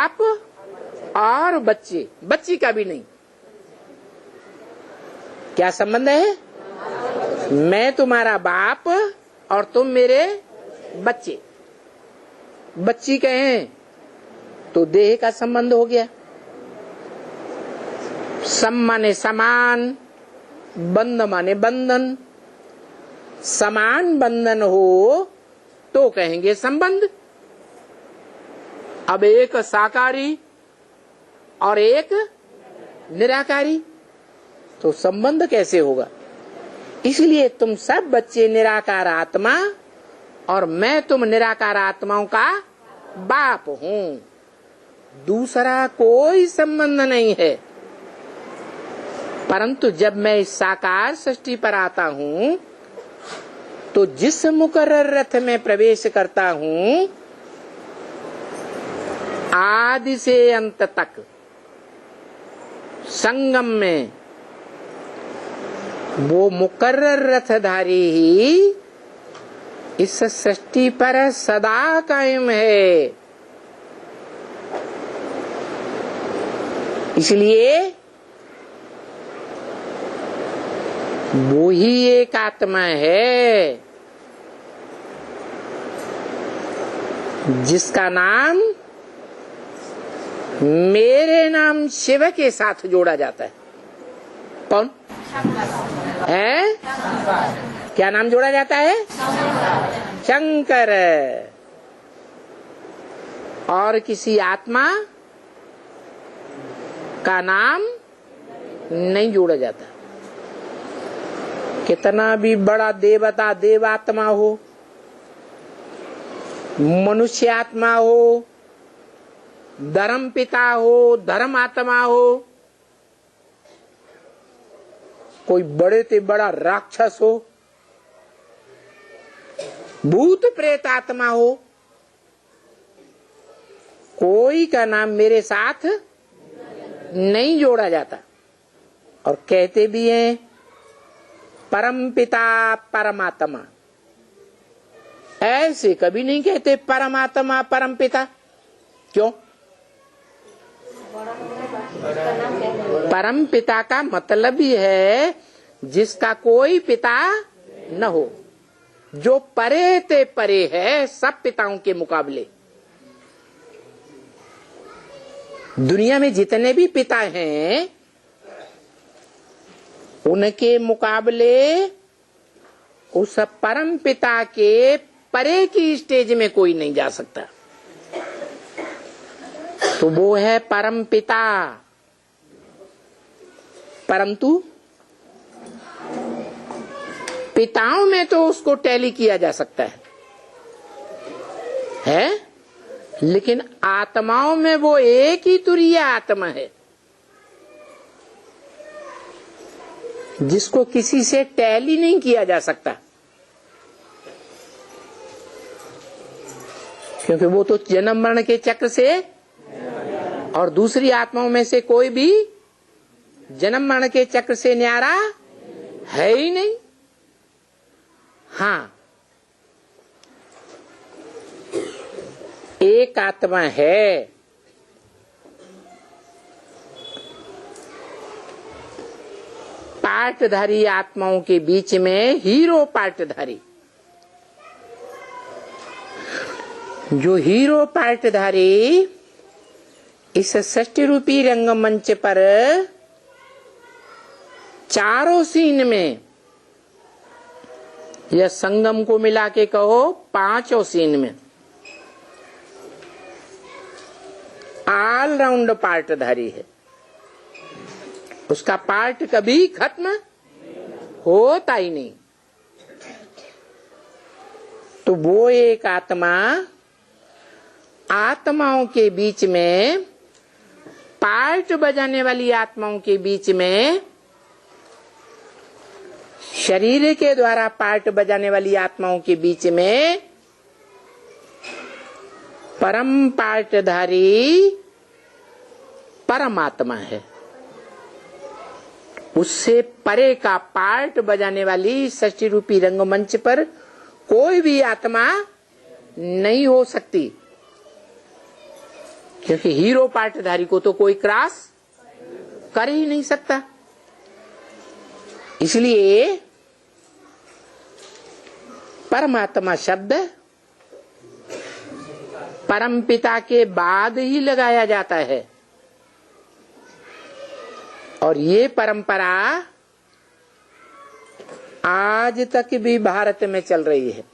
बाप और बच्चे, बच्ची का भी नहीं। क्या संबंध है? मैं तुम्हारा बाप और तुम मेरे बच्चे। बच्ची कहें तो देह का संबंध हो गया। सम माने समान, बंध माने बंधन। समान बंधन हो तो कहेंगे संबंध। अब एक साकारी और एक निराकारी, तो संबंध कैसे होगा? इसलिए तुम सब बच्चे निराकार आत्मा और मैं तुम निराकार आत्माओं का बाप हूं। दूसरा कोई संबंध नहीं है। परंतु जब मैं इस साकार सृष्टि पर आता हूं तो जिस मुकर्रर रथ में प्रवेश करता हूं, आदि से अंत तक संगम में वो मुकर्रर रथधारी ही इस सृष्टि पर सदा कायम है। इसलिए वो ही एक आत्मा है जिसका नाम मेरे नाम शिव के साथ जोड़ा जाता है। कौन है? क्या नाम जोड़ा जाता है? शंकर। और किसी आत्मा का नाम नहीं जोड़ा जाता। कितना भी बड़ा देवता देवात्मा हो, मनुष्य आत्मा हो, धर्म पिता हो, धर्म आत्मा हो, कोई बड़े से बड़ा राक्षस हो, भूत प्रेत आत्मा हो, कोई का नाम मेरे साथ नहीं जोड़ा जाता। और कहते भी हैं परम पिता परमात्मा। ऐसे कभी नहीं कहते परमात्मा परम पिता। क्यों? परम पिता का मतलब ही है जिसका कोई पिता न हो, जो परे ते परे है सब पिताओं के मुकाबले। दुनिया में जितने भी पिता हैं उनके मुकाबले उस परम पिता के परे की स्टेज में कोई नहीं जा सकता। तो वो है परम पिता। परंतु पिताओं में तो उसको टैली किया जा सकता है? लेकिन आत्माओं में वो एक ही तुरीय आत्मा है जिसको किसी से टैली नहीं किया जा सकता, क्योंकि वो तो जन्म मरण के चक्र से, और दूसरी आत्माओं में से कोई भी जन्म मरण के चक्र से न्यारा है ही नहीं। हाँ, एक आत्मा है पार्टधारी आत्माओं के बीच में हीरो पार्टधारी। जो हीरो पार्टधारी इस सृष्टि रूपी रंगमंच पर चारों सीन में, या संगम को मिला के कहो पांचों सीन में ऑल राउंड पार्टधारी है। उसका पार्ट कभी खत्म होता ही नहीं। तो वो एक आत्मा आत्माओं के बीच में, पार्ट बजाने वाली आत्माओं के बीच में, शरीर के द्वारा पार्ट बजाने वाली आत्माओं के बीच में परम पार्टधारी परमात्मा है। उससे परे का पार्ट बजाने वाली सृष्टि रूपी रंगमंच पर कोई भी आत्मा नहीं हो सकती। क्योंकि हीरो पार्टधारी को तो कोई क्रॉस कर ही नहीं सकता। इसलिए परमात्मा शब्द परमपिता के बाद ही लगाया जाता है और ये परंपरा आज तक भी भारत में चल रही है।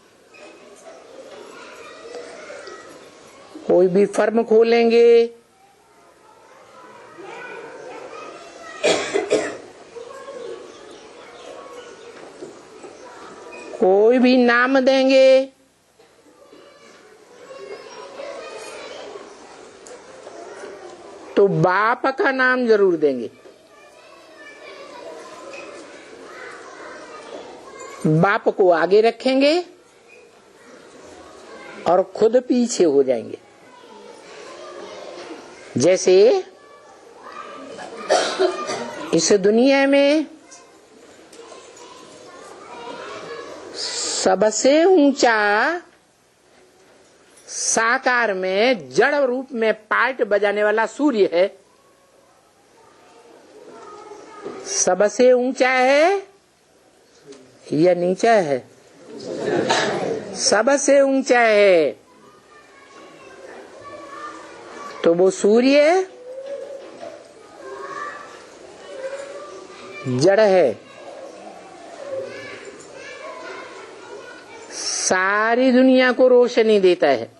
कोई भी फर्म खोलेंगे, कोई भी नाम देंगे, तो बाप का नाम जरूर देंगे। बाप को आगे रखेंगे और खुद पीछे हो जाएंगे। जैसे इस दुनिया में सबसे ऊंचा साकार में जड़ रूप में पार्ट बजाने वाला सूर्य है। सबसे ऊंचा है या नीचा है? सबसे ऊंचा है। तो वो सूर्य जड़ है, सारी दुनिया को रोशनी देता है,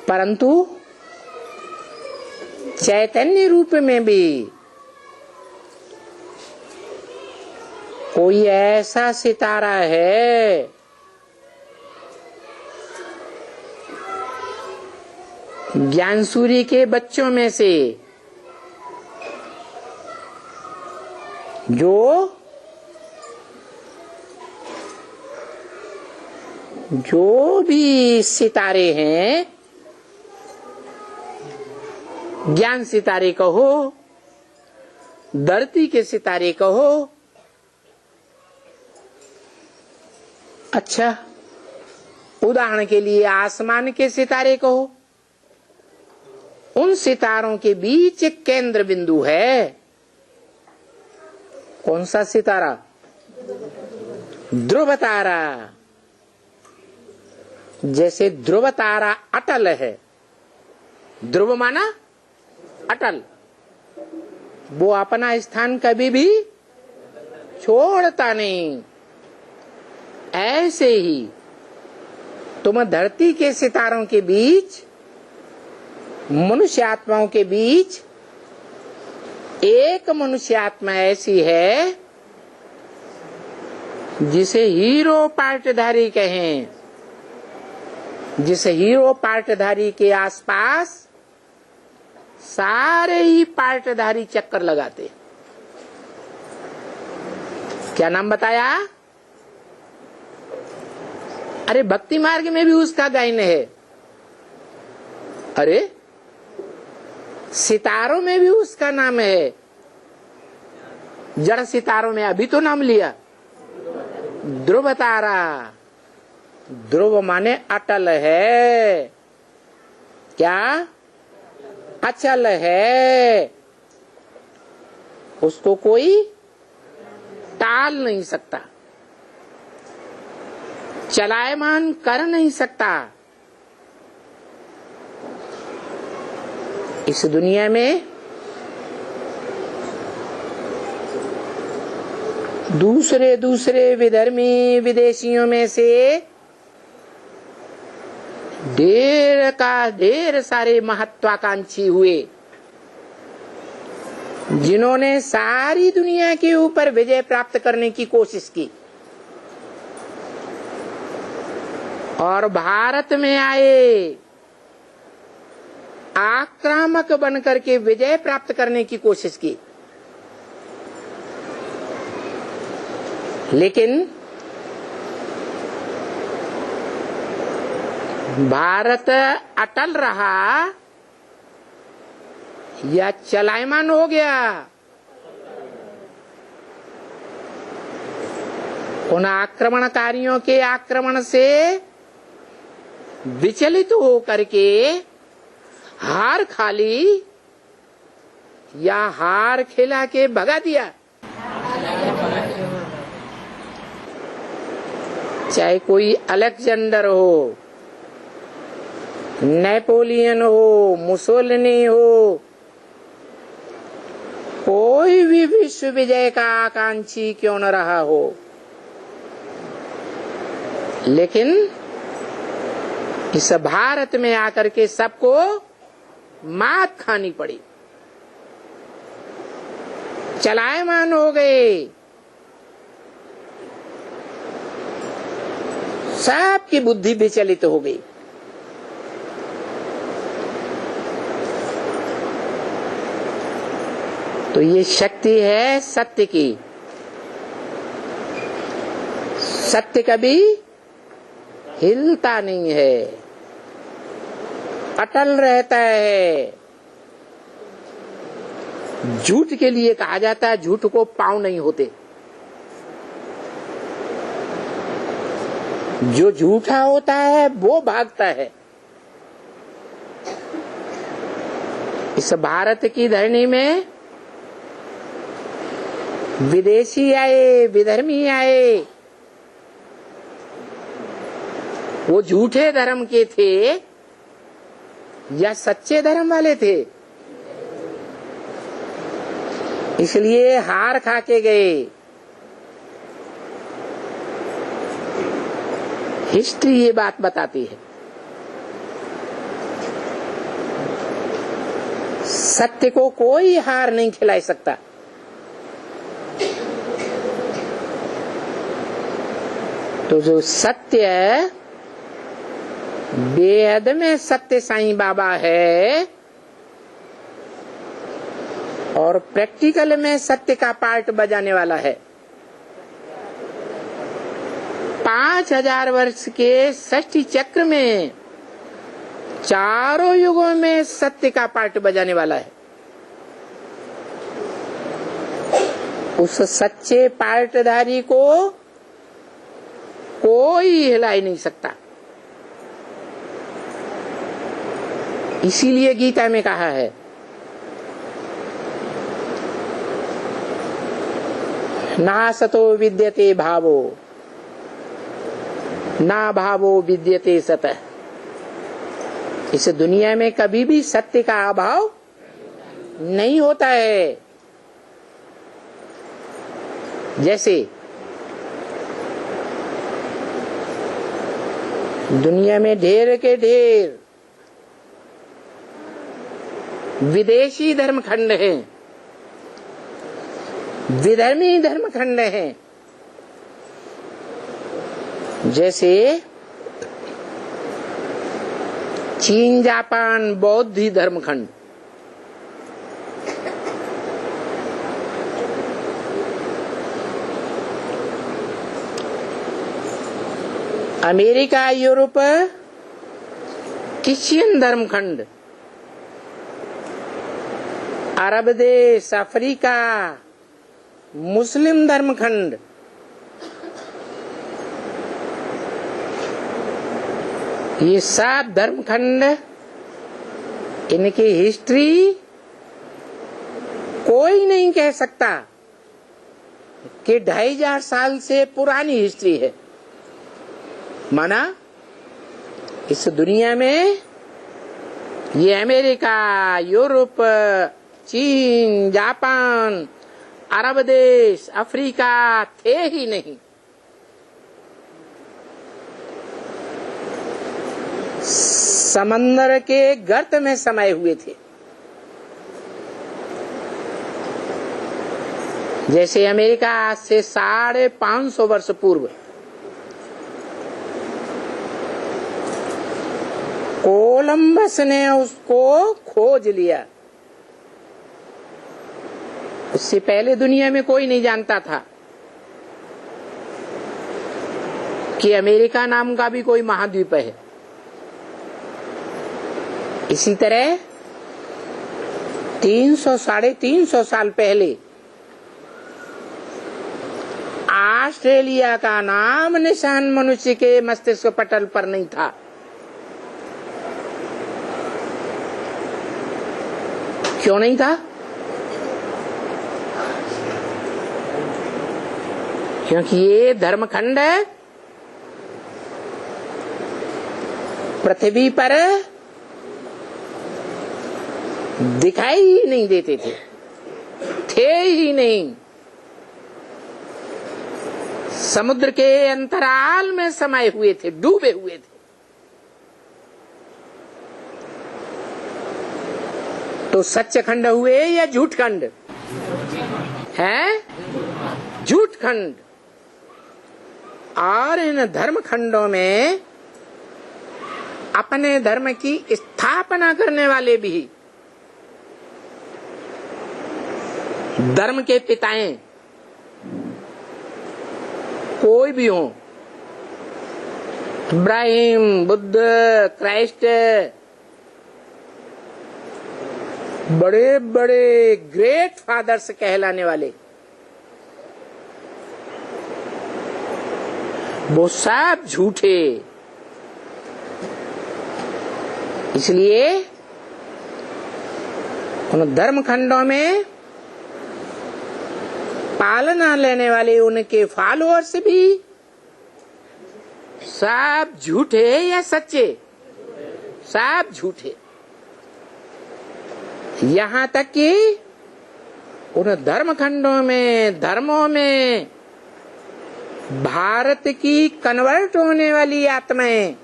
परंतु चैतन्य रूप में भी कोई ऐसा सितारा है ज्ञान सूर्य के बच्चों में से जो भी सितारे हैं, ज्ञान सितारे कहो, धरती के सितारे कहो, अच्छा उदाहरण के लिए आसमान के सितारे कहो, उन सितारों के बीच एक केंद्र बिंदु है। कौन सा सितारा? ध्रुव तारा। जैसे ध्रुव तारा अटल है, ध्रुव माना अटल, वो अपना स्थान कभी भी छोड़ता नहीं। ऐसे ही तुम धरती के सितारों के बीच, मनुष्य आत्माओं के बीच एक मनुष्य आत्मा ऐसी है जिसे हीरो पार्टधारी कहें, जिस हीरो पार्टधारी के आसपास सारे ही पार्टधारी चक्कर लगाते। क्या नाम बताया? अरे भक्ति मार्ग में भी उसका गायन है, अरे सितारों में भी उसका नाम है। जड़ सितारों में अभी तो नाम लिया, ध्रुव तारा। ध्रुव माने अटल है, क्या? अचल है, उसको कोई टाल नहीं सकता, चलायमान कर नहीं सकता। इस दुनिया में दूसरे विधर्मी विदेशियों में से ढेर सारे महत्वाकांक्षी हुए, जिन्होंने सारी दुनिया के ऊपर विजय प्राप्त करने की कोशिश की और भारत में आए, आक्रामक बनकर के विजय प्राप्त करने की कोशिश की। लेकिन भारत अटल रहा या चलायमान हो गया? उन आक्रमणकारियों के आक्रमण से विचलित हो करके हार खा ली या हार खिला के भगा दिया? चाहे कोई अलेक्जेंडर हो, नेपोलियन हो, मुसोलिनी हो, कोई भी विश्व विजय का आकांक्षी क्यों न रहा हो, लेकिन इस भारत में आकर के सबको मात खानी पड़ी, चलायमान हो गए, सबकी बुद्धि विचलित हो गई। तो ये शक्ति है सत्य की। सत्य कभी हिलता नहीं है, अटल रहता है। झूठ के लिए कहा जाता है झूठ को पांव नहीं होते। जो झूठा होता है वो भागता है। इस भारत की धरनी में विदेशी आए, विधर्मी आए, वो झूठे धर्म के थे या सच्चे धर्म वाले थे? इसलिए हार खा के गए। हिस्ट्री ये बात बताती है। सत्य को कोई हार नहीं खिला सकता। तो जो सत्य है, बेहद में सत्य साईं बाबा है और प्रैक्टिकल में सत्य का पार्ट बजाने वाला है। 5000 वर्ष के षष्ठी चक्र में चारों युगों में सत्य का पार्ट बजाने वाला है। उस सच्चे पार्टधारी को कोई हिला ही नहीं सकता। इसीलिए गीता में कहा है, नासतो विद्यते भावो, ना भावो विद्यते सतः। इस दुनिया में कभी भी सत्य का अभाव नहीं होता है। जैसे दुनिया में ढेर के ढेर विदेशी धर्मखंड हैं, विधर्मी धर्मखंड हैं। जैसे चीन, जापान, बौद्ध धर्मखंड, अमेरिका, यूरोप क्रिश्चियन धर्मखंड, अरब देश, अफ्रीका मुस्लिम धर्मखंड, ये सब धर्मखंड, इनकी हिस्ट्री कोई नहीं कह सकता कि 2500 साल से पुरानी हिस्ट्री है। माना इस दुनिया में ये अमेरिका, यूरोप, चीन, जापान, अरब देश, अफ्रीका थे ही नहीं। समंदर के गर्त में समाये हुए थे। जैसे अमेरिका आज से 550 वर्ष पूर्व कोलंबस ने उसको खोज लिया, उससे पहले दुनिया में कोई नहीं जानता था कि अमेरिका नाम का भी कोई महाद्वीप है। इसी तरह 300-350 साल पहले ऑस्ट्रेलिया का नाम निशान मनुष्य के मस्तिष्क पटल पर नहीं था। क्यों नहीं था? क्योंकि ये धर्मखंड पृथ्वी पर दिखाई ही नहीं देते थे ही नहीं। समुद्र के अंतराल में समाये हुए थे, डूबे हुए थे। तो सच्च खंड हुए या झूठ खंड है? झूठ खंड। और इन धर्म खंडों में अपने धर्म की स्थापना करने वाले भी धर्म के पिताएं कोई भी हो, इब्राहिम, बुद्ध, क्राइस्ट, बड़े बड़े ग्रेट फादर्स कहलाने वाले, वो सब झूठे। इसलिए उन धर्म खंडों में पालना लेने वाले उनके फॉलोअर्स भी सब झूठे या सच्चे? सब झूठे। यहाँ तक कि उन धर्म खंडों में, धर्मों में भारत की कन्वर्ट होने वाली आत्माएं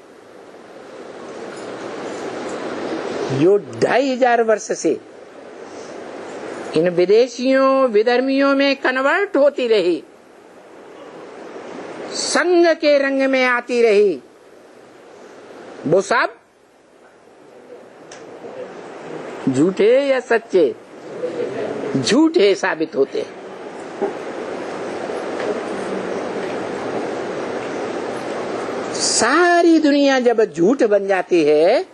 जो 2500 वर्ष से इन विदेशियों विधर्मियों में कन्वर्ट होती रही, संघ के रंग में आती रही, वो सब झूठे या सच्चे? झूठे साबित होते हैं। सारी दुनिया जब झूठ बन जाती है,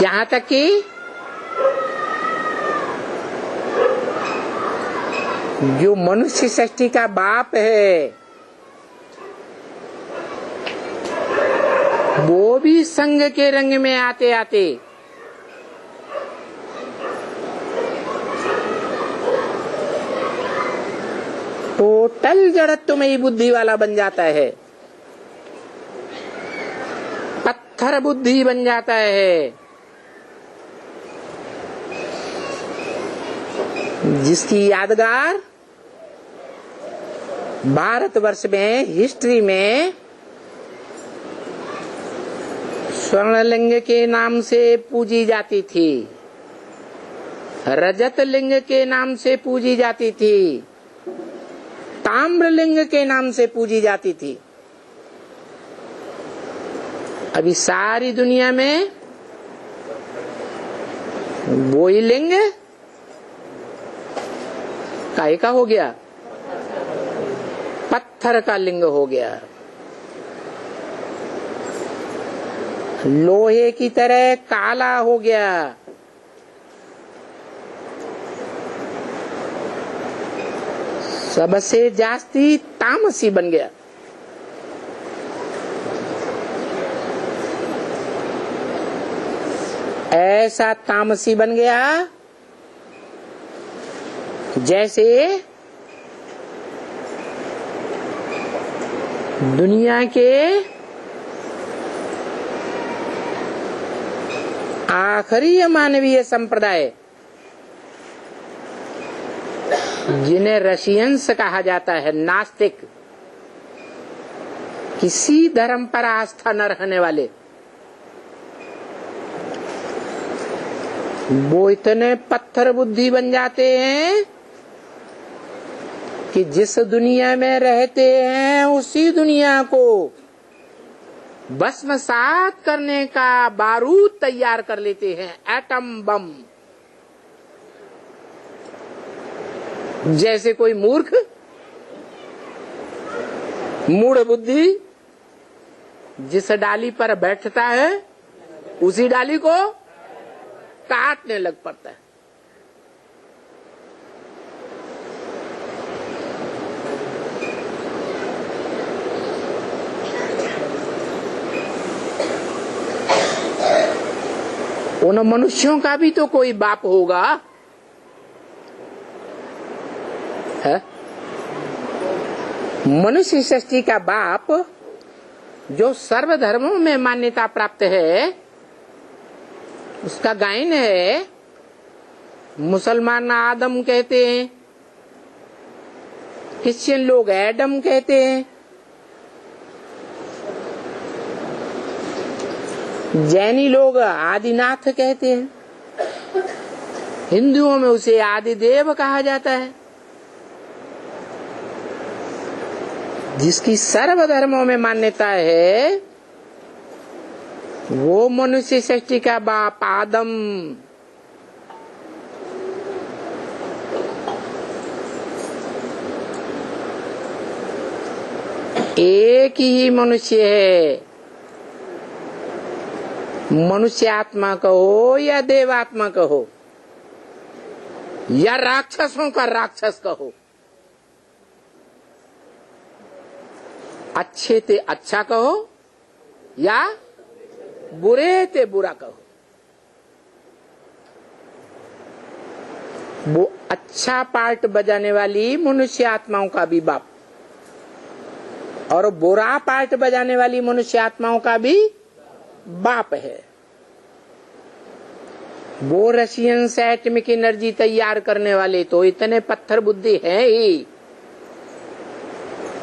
यहाँ तक कि जो मनुष्य सृष्टि का बाप है वो भी संघ के रंग में आते आते टोटल जड़त्वमयी बुद्धि वाला बन जाता है, पत्थर बुद्धि बन जाता है, जिसकी यादगार भारतवर्ष में हिस्ट्री में स्वर्णलिंग के नाम से पूजी जाती थी, रजत लिंग के नाम से पूजी जाती थी, ताम्रलिंग के नाम से पूजी जाती थी। अभी सारी दुनिया में वही लिंग काहे का हो गया? पत्थर का लिंग हो गया। लोहे की तरह काला हो गया। सबसे जास्ती तामसी बन गया। ऐसा तामसी बन गया जैसे दुनिया के आखिरी मानवीय संप्रदाय जिन्हें रशियंस कहा जाता है, नास्तिक, किसी धर्म पर आस्था न रखने वाले, वो इतने पत्थर बुद्धि बन जाते हैं कि जिस दुनिया में रहते हैं उसी दुनिया को भस्मसात करने का बारूद तैयार कर लेते हैं, एटम बम। जैसे कोई मूर्ख मूढ़ बुद्धि जिस डाली पर बैठता है उसी डाली को काटने लग पड़ता है। उन मनुष्यों का भी तो कोई बाप होगा, है? मनुष्य सृष्टि का बाप जो सर्वधर्मों में मान्यता प्राप्त है, उसका गायन है। मुसलमान आदम कहते हैं, क्रिश्चियन लोग एडम कहते हैं, जैनी लोग आदिनाथ कहते हैं, हिंदुओं में उसे आदिदेव कहा जाता है। जिसकी सर्वधर्मों में मान्यता है वो मनुष्य सृष्टि का बाप आदम। एक ही मनुष्य है, मनुष्य आत्मा कहो या देवात्मा कहो या राक्षसों का राक्षस कहो, अच्छे ते अच्छा कहो या बुरे ते बुरा कहो, वो अच्छा पार्ट बजाने वाली मनुष्य आत्माओं का भी बाप और बुरा पार्ट बजाने वाली मनुष्य आत्माओं का भी बाप है। वो रशियन से एटॉमिक एनर्जी तैयार करने वाले तो इतने पत्थर बुद्धि हैं ही,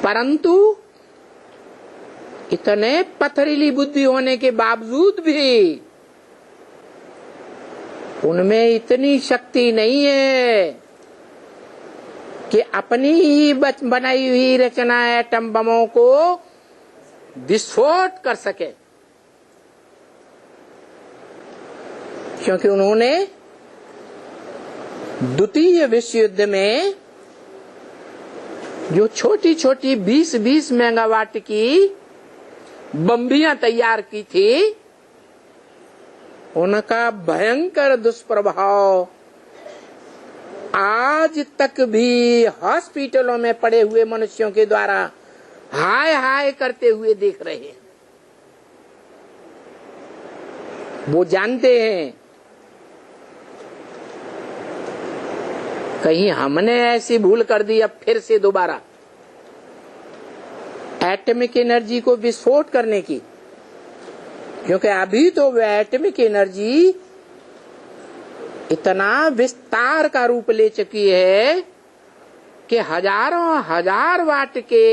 परंतु इतने पथरीली बुद्धि होने के बावजूद भी उनमें इतनी शक्ति नहीं है कि अपनी ही बनाई हुई रचना एटम बमों को विस्फोट कर सके, क्योंकि उन्होंने द्वितीय विश्व युद्ध में जो छोटी छोटी 20-20 मेगावाट की बम्बियां तैयार की थी, उनका भयंकर दुष्प्रभाव आज तक भी हॉस्पिटलों में पड़े हुए मनुष्यों के द्वारा हाय हाय करते हुए देख रहे हैं। वो जानते हैं कहीं हमने ऐसी भूल कर दी अब फिर से दोबारा एटॉमिक एनर्जी को विस्फोट करने की, क्योंकि अभी तो वह एटॉमिक एनर्जी इतना विस्तार का रूप ले चुकी है कि हजारों हजार वाट के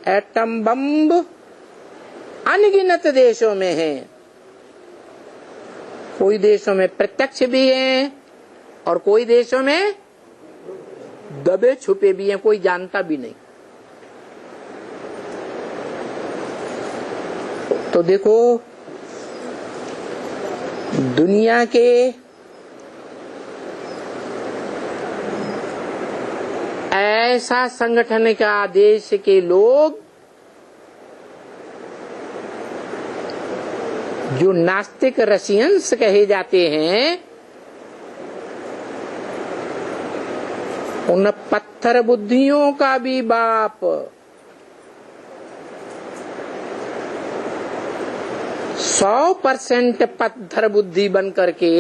एटम बम अनगिनत देशों में हैं। कोई देशों में प्रत्यक्ष भी हैं और कोई देशों में दबे छुपे भी हैं, कोई जानता भी नहीं। तो देखो, दुनिया के ऐसा संगठन का देश के लोग जो नास्तिक रशियंस कहे जाते हैं, उन पत्थर बुद्धियों का भी बाप 100% पत्थर बुद्धि बन करके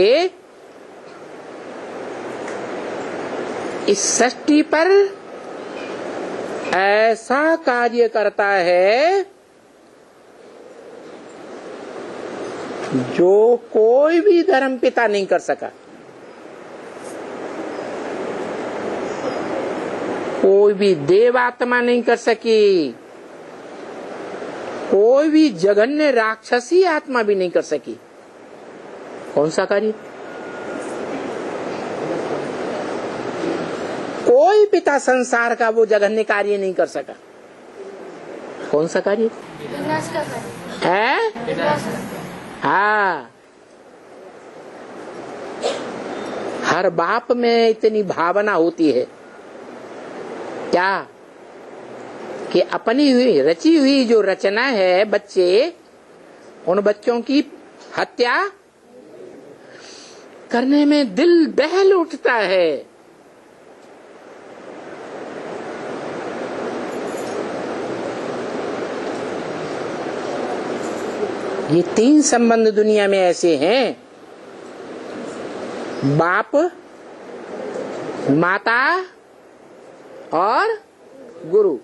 इस सृष्टि पर ऐसा कार्य करता है जो कोई भी धर्म पिता नहीं कर सका, कोई भी देवात्मा नहीं कर सकी, कोई भी जघन्य राक्षसी आत्मा भी नहीं कर सकी। कौन सा कार्य? कोई पिता संसार का वो जघन्य कार्य नहीं कर सका। कौन सा कार्य है? हाँ, हर बाप में इतनी भावना होती है क्या कि अपनी हुई रची हुई जो रचना है बच्चे, उन बच्चों की हत्या करने में दिल दहल उठता है। ये 3 संबंध दुनिया में ऐसे हैं, बाप, माता और गुरु।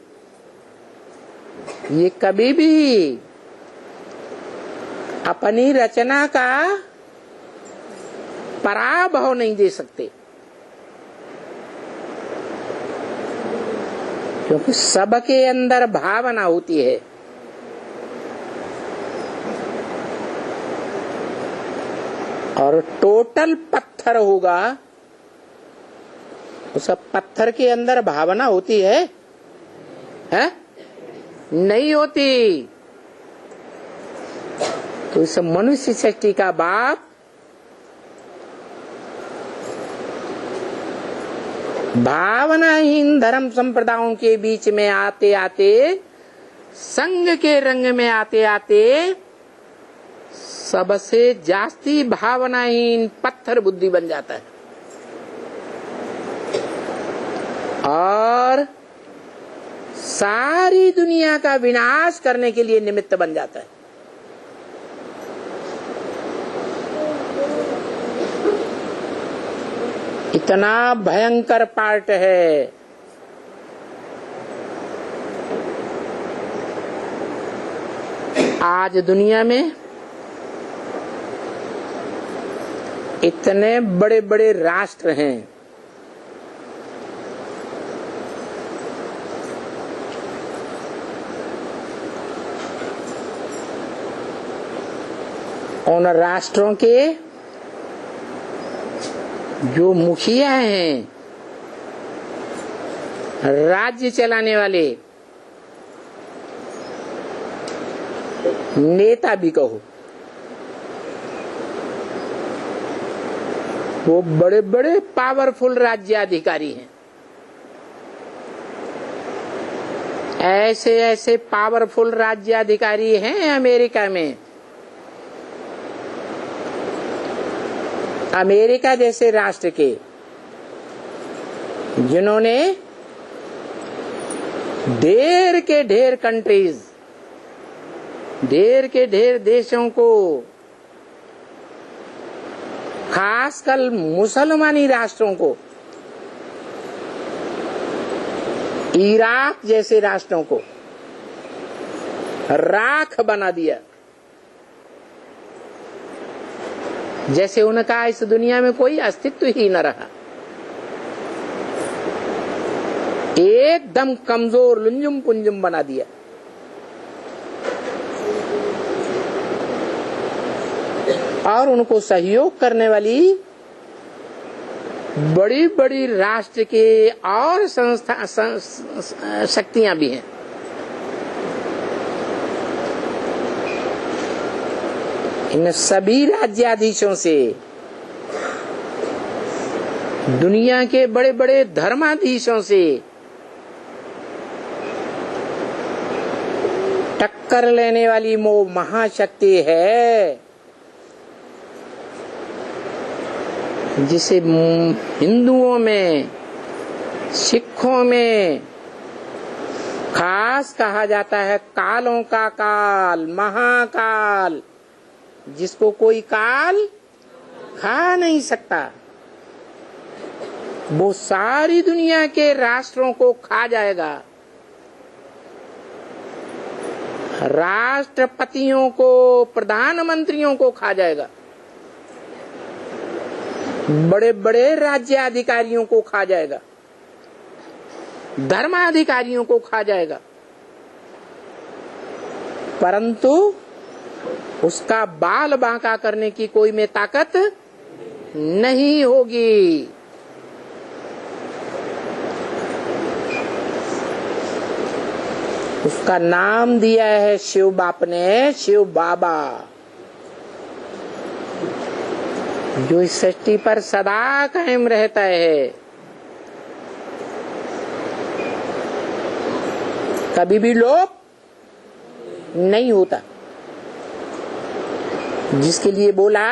ये कभी भी अपनी रचना का पराभव नहीं दे सकते, क्योंकि सबके अंदर भावना होती है। और टोटल पत्थर होगा, उस पत्थर के अंदर भावना होती है? नहीं होती। तो इस मनुष्य सृष्टि का बाप भावनाहीन धर्म संप्रदायों के बीच में आते आते, संग के रंग में आते आते सबसे जास्ती भावनाहीन पत्थर बुद्धि बन जाता है और सारी दुनिया का विनाश करने के लिए निमित्त बन जाता है। इतना भयंकर पार्ट है। आज दुनिया में इतने बड़े बड़े राष्ट्र हैं, उन राष्ट्रों के जो मुखिया हैं, राज्य चलाने वाले, नेता भी कहो, वो बड़े बड़े पावरफुल राज्याधिकारी हैं। ऐसे ऐसे पावरफुल राज्याधिकारी हैं अमेरिका में। अमेरिका जैसे राष्ट्र के, जिन्होंने ढेर के ढेर कंट्रीज, ढेर के ढेर देशों को, खासकर मुसलमानी राष्ट्रों को, इराक जैसे राष्ट्रों को राख बना दिया। जैसे उनका इस दुनिया में कोई अस्तित्व ही न रहा। एकदम कमजोर लुंजुम पुंजुम बना दिया। और उनको सहयोग करने वाली बड़ी बड़ी राष्ट्र के और संस्था शक्तियां भी हैं। इन सभी राज्याधीशों से, दुनिया के बड़े बड़े धर्माधीशों से टक्कर लेने वाली वो महाशक्ति है जिसे हिंदुओं में, सिखों में खास कहा जाता है कालों का काल, महाकाल, जिसको कोई काल खा नहीं सकता। वो सारी दुनिया के राष्ट्रों को खा जाएगा, राष्ट्रपतियों को, प्रधानमंत्रियों को खा जाएगा, बड़े बड़े राज्याधिकारियों को खा जाएगा, धर्माधिकारियों को खा जाएगा। परंतु उसका बाल बांका करने की कोई में ताकत नहीं होगी। उसका नाम दिया है शिव बाप ने, शिव बाबा, जो इस सृष्टि पर सदा कायम रहता है, कभी भी लोप नहीं होता। जिसके लिए बोला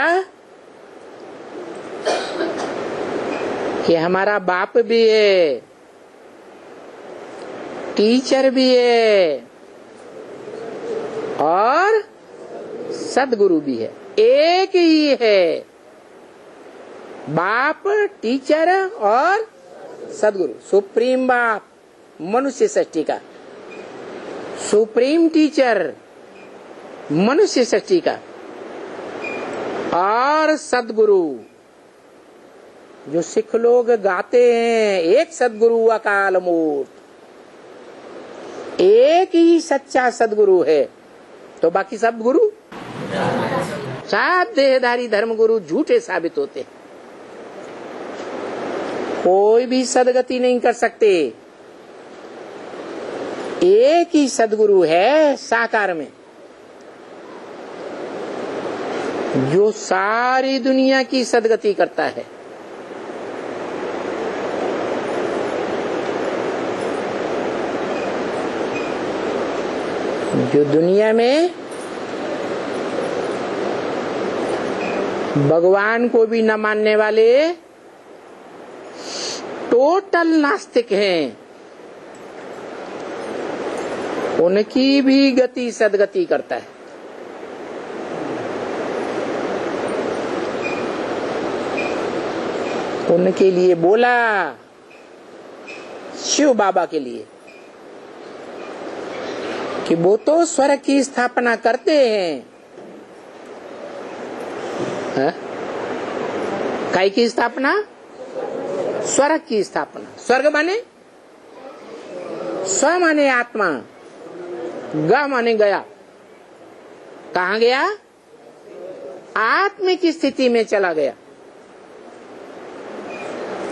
कि हमारा बाप भी है, टीचर भी है और सदगुरु भी है, एक ही है, बाप, टीचर और सदगुरु। सुप्रीम बाप मनुष्य सृष्टि का, सुप्रीम टीचर मनुष्य सृष्टि का, और सदगुरु जो सिख लोग गाते हैं, एक सदगुरु अकाल मूर्त, एक ही सच्चा सदगुरु है। तो बाकी सब गुरु, सब देहधारी धर्म गुरु झूठे साबित होते, कोई भी सदगति नहीं कर सकते। एक ही सदगुरु है साकार में, जो सारी दुनिया की सदगति करता है। जो दुनिया में भगवान को भी न मानने वाले टोटल नास्तिक हैं, उनकी भी गति सदगति करता है। उनके लिए बोला, शिव बाबा के लिए, कि वो तो स्वर्ग की स्थापना करते हैं। काय की स्थापना? स्वर्ग की स्थापना। स्वर्ग माने स्व माने आत्मा, ग माने गया। कहाँ गया? आत्मिक स्थिति में चला गया,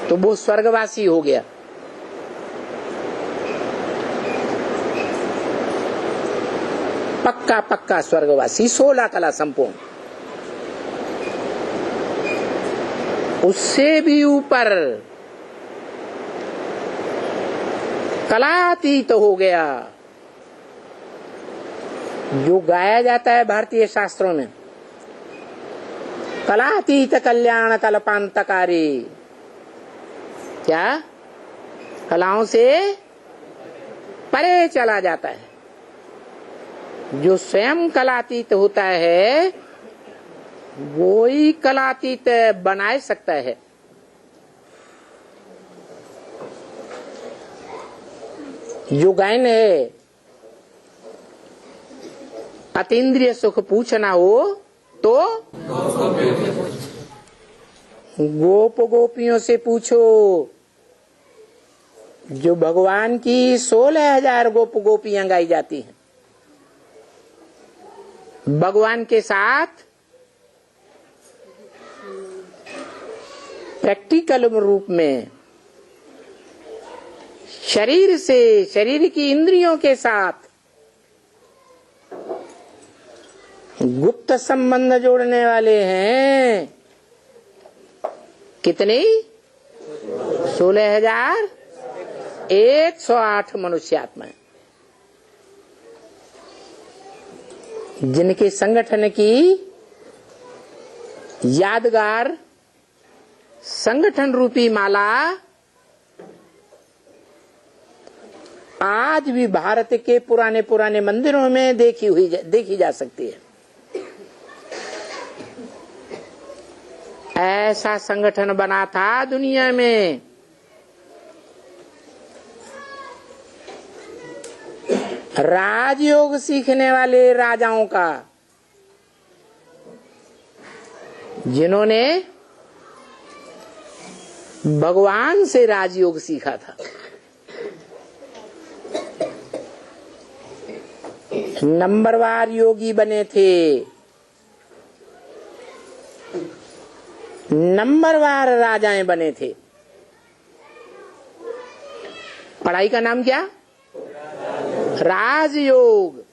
तो वो स्वर्गवासी हो गया। पक्का पक्का स्वर्गवासी, 16 कला संपूर्ण। उससे भी ऊपर कलातीत हो गया, जो गाया जाता है भारतीय शास्त्रों में, कलातीत कल्याण कल्पांतकारी। क्या? कलाओं से परे चला जाता है। जो स्वयं कलातीत होता है वो ही कलातीत बना सकता है। जो गायन है, अतीन्द्रिय सुख पूछना हो तो गोप गोपियों से पूछो। जो भगवान की 16,000 गोप गोपियां गाई जाती हैं, भगवान के साथ प्रैक्टिकल रूप में, शरीर से, शरीर की इंद्रियों के साथ गुप्त संबंध जोड़ने वाले हैं। कितनी? 16,108 मनुष्य आत्माएं, जिनके संगठन की यादगार संगठन रूपी माला आज भी भारत के पुराने पुराने मंदिरों में देखी जा सकती है। ऐसा संगठन बना था दुनिया में। राजयोग सीखने वाले राजाओं का, जिन्होंने भगवान से राजयोग सीखा था। नंबरवार योगी बने थे, नंबरवार राजाएं बने थे। पढ़ाई का नाम क्या? राजयोग।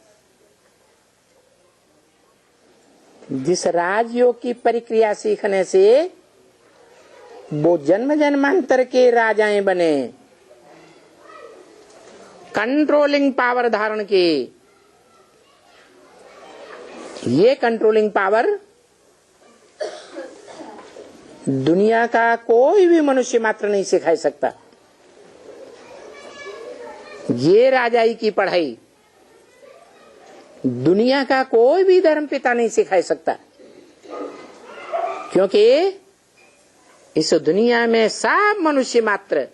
जिस राजयोग की प्रक्रिया सीखने से वो जन्म जन्मांतर के राजाएं बने, कंट्रोलिंग पावर धारण की। ये कंट्रोलिंग पावर दुनिया का कोई भी मनुष्य मात्र नहीं सिखा सकता। ये राजाई की पढ़ाई दुनिया का कोई भी धर्म पिता नहीं सिखा सकता, क्योंकि इस दुनिया में सब मनुष्य मात्र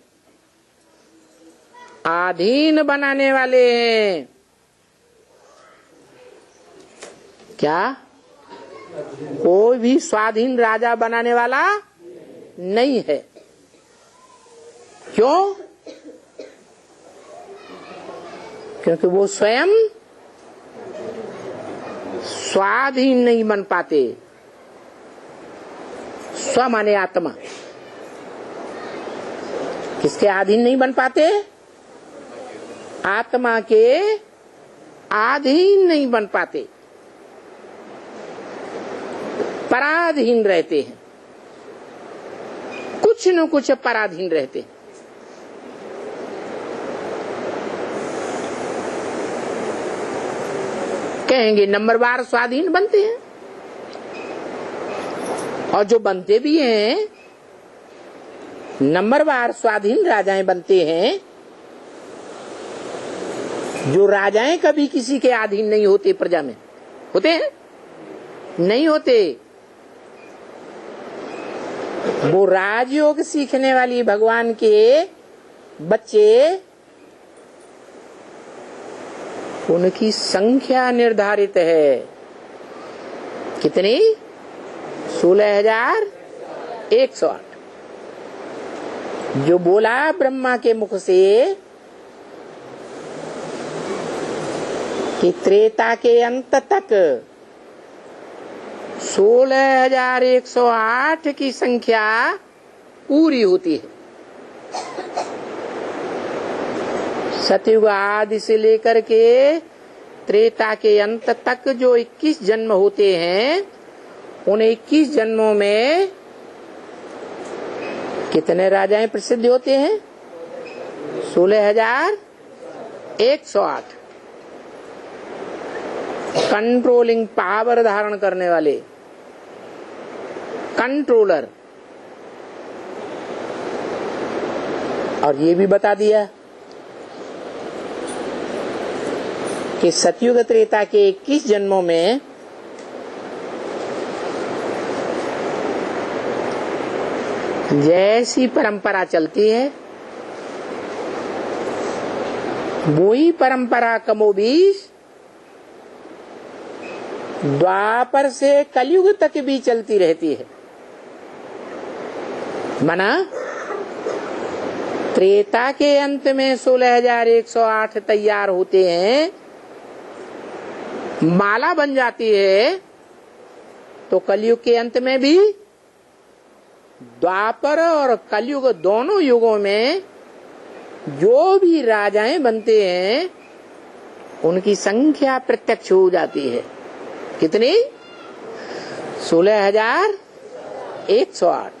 अधीन बनाने वाले हैं। क्या कोई भी स्वाधीन राजा बनाने वाला नहीं है? क्यों? क्योंकि वो स्वयं स्वाधीन नहीं बन पाते। स्व माने आत्मा। किसके अधीन नहीं बन पाते? आत्मा के अधीन नहीं बन पाते, पराधीन रहते हैं, कुछ न कुछ पराधीन रहते हैं। कहेंगे नंबरवार स्वाधीन बनते हैं, और जो बनते भी हैं नंबरवार स्वाधीन राजाएं बनते हैं। जो राजाएं कभी किसी के अधीन नहीं होते, प्रजा में होते हैं? नहीं होते। वो राजयोग सीखने वाली भगवान के बच्चे, उनकी संख्या निर्धारित है। कितनी? 16,108। जो बोला ब्रह्मा के मुख से कि त्रेता के अंत तक 16,108 की संख्या पूरी होती है। सतयुग आदि से लेकर के त्रेता के अंत तक जो 21 जन्म होते हैं, उन 21 जन्मों में कितने राजाएं प्रसिद्ध होते हैं? 16,108। कंट्रोलिंग पावर धारण करने वाले कंट्रोलर। और ये भी बता दिया कि सतयुग त्रेता के 21 जन्मों में जैसी परंपरा चलती है, वही परंपरा कमोबीश द्वापर से कलयुग तक भी चलती रहती है। माना त्रेता के अंत में 16,108 तैयार होते हैं, माला बन जाती है, तो कलयुग के अंत में भी द्वापर और कलयुग दोनों युगों में जो भी राजाएं बनते हैं, उनकी संख्या प्रत्यक्ष हो जाती है। कितनी? 16,108।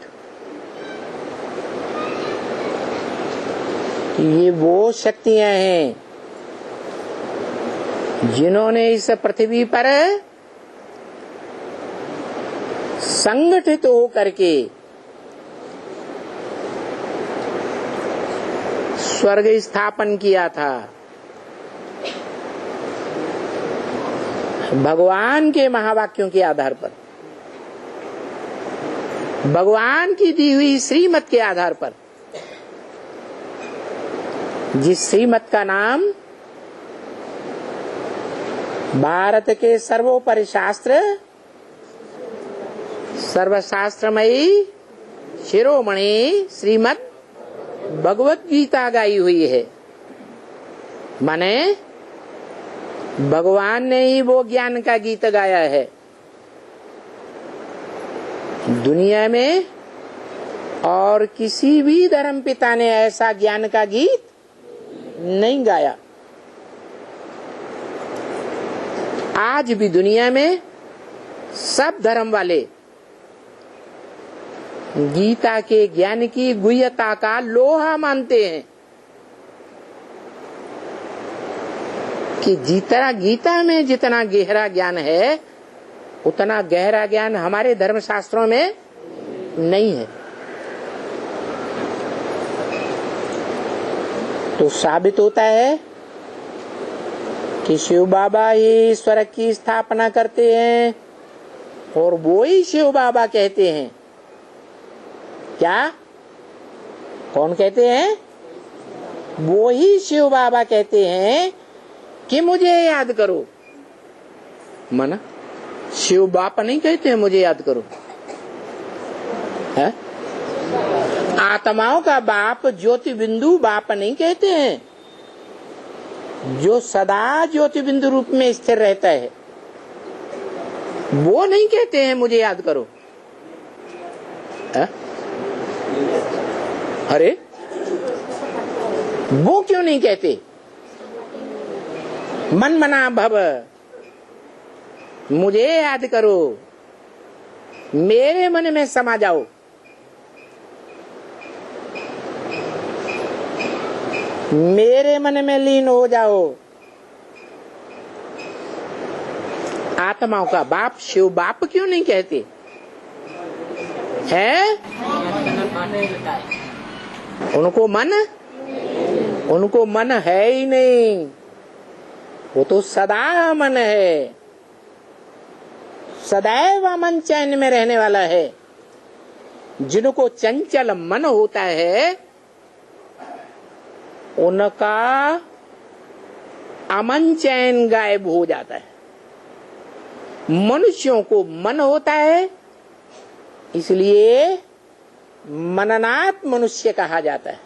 ये वो शक्तियां हैं जिन्होंने इस पृथ्वी पर संगठित होकर के स्वर्ग स्थापन किया था। भगवान के महावाक्यों के आधार पर, भगवान की दी हुई श्रीमत के आधार पर, जिस श्रीमत का नाम भारत के सर्वोपरि शास्त्र, सर्वशास्त्रमयी शिरोमणि श्रीमद भगवत गीता गाई हुई है। माने भगवान ने ही वो ज्ञान का गीत गाया है। दुनिया में और किसी भी धर्म पिता ने ऐसा ज्ञान का गीत नहीं गाया। आज भी दुनिया में सब धर्म वाले गीता के ज्ञान की गुह्यता का लोहा मानते हैं कि जितना गीता में जितना गहरा ज्ञान है, उतना गहरा ज्ञान हमारे धर्म शास्त्रों में नहीं है। तो साबित होता है कि शिव बाबा ही ईश्वर की स्थापना करते हैं और वो ही शिव बाबा कहते हैं। क्या? कौन कहते हैं? वो ही शिव बाबा कहते हैं कि मुझे याद करो। मना शिव बाबा नहीं कहते हैं मुझे याद करो है? आत्माओं का बाप ज्योति बिंदु बाप नहीं कहते हैं, जो सदा ज्योति बिंदु रूप में स्थिर रहता है वो नहीं कहते हैं मुझे याद करो है? अरे वो क्यों नहीं कहते? मन मना भव, मुझे याद करो, मेरे मन में समा जाओ। मेरे मन में लीन हो जाओ। आत्माओं का बाप शिव बाप क्यों नहीं कहते है? उनको मन है ही नहीं, वो तो सदा मन है, सदैव मन चैन में रहने वाला है। जिनको चंचल मन होता है उनका अमन चैन गायब हो जाता है। मनुष्यों को मन होता है, इसलिए मननात् मनुष्य कहा जाता है।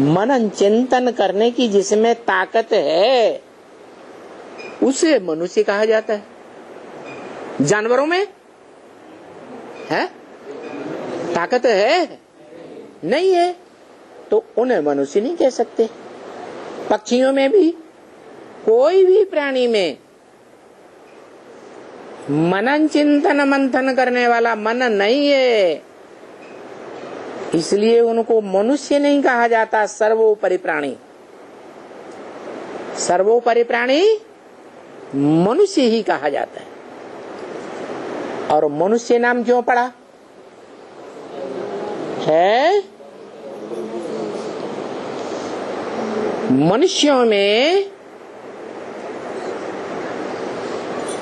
मनन चिंतन करने की जिसमें ताकत है उसे मनुष्य कहा जाता है। जानवरों में है ताकत है? नहीं है, तो उन्हें मनुष्य नहीं कह सकते। पक्षियों में भी, कोई भी प्राणी में मनन चिंतन मंथन करने वाला मन नहीं है, इसलिए उनको मनुष्य नहीं कहा जाता। सर्वोपरि प्राणी, सर्वोपरि प्राणी मनुष्य ही कहा जाता है। और मनुष्य नाम क्यों पड़ा है? मनुष्यों में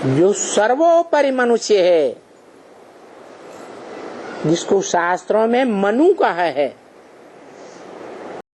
जो सर्वोपरि मनुष्य है, जिसको शास्त्रों में मनु कहा है,